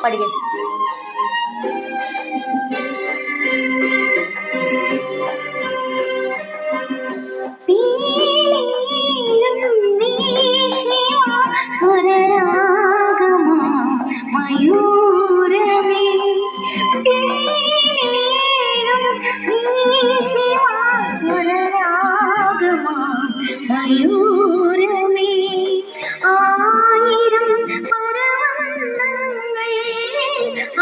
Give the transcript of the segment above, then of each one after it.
പഠിക്കും. സ്വരരാഗമാ മയൂരമേ സ്വരരാഗമാ മയൂരമേ ആയിരം പരവന്നങ്ങൾ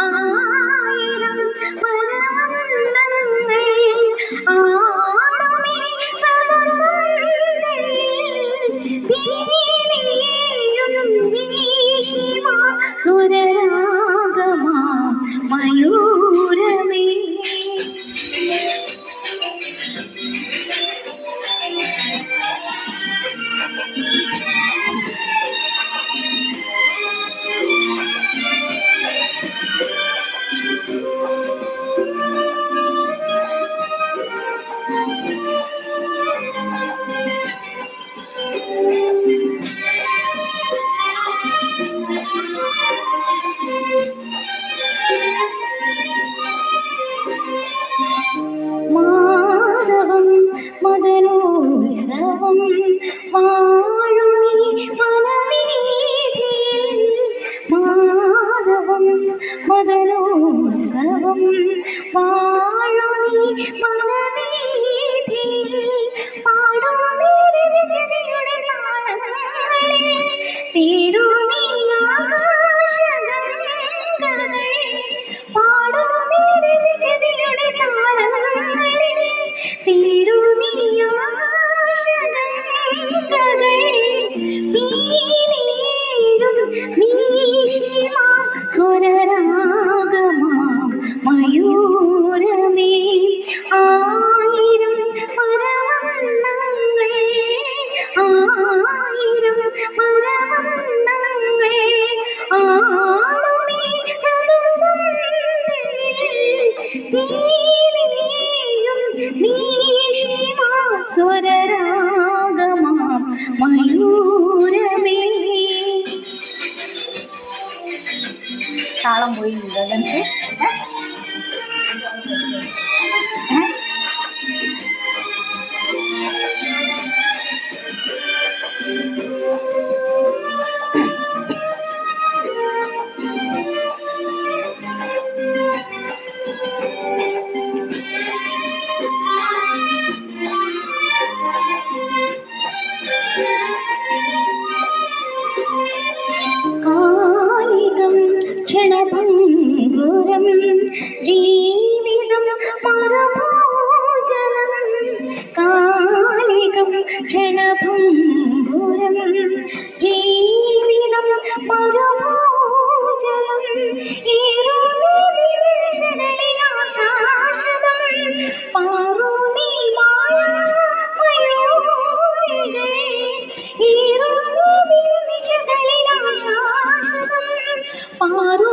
ആയിരം പരവന്നങ്ങൾ ആടുമേ സ്വരരാഗമാ മയൂരമേ. മാധവം മദനോത്സവം വാഴുമീ വനവീഥിയിൽ മാധവം മദനോത്സവം വാഴുമീ വനവീഥിയിൽ പാടുമീ രജനിയുടെ താളങ്ങളിൽ തേടുമീ ആകാശഗംഗകൾ പാടുമീ രജനിയുടെ താളങ്ങളിൽ തേടുമീ ആകാശഗംഗകൾ നീനേഴും വീശിമാ സ്വരരാഗമാ മയൂരമേ ആയിരം പരവന്നങ്ങൾ ആയിരം പരവന്നങ്ങൾ ആടുമീ സ്വരരാഗമാ മയൂരമേ. താളം പോയി കാലികം ക്ഷണഭംഗുരം ജീവിതം പരമോജലം കാലികം ക്ഷണഭംഗുരം ജീവിതം പരമോജലം ശാശ്വതം പാറുമീ മായാമയൂരികൾ ശാശ്വതം പാറു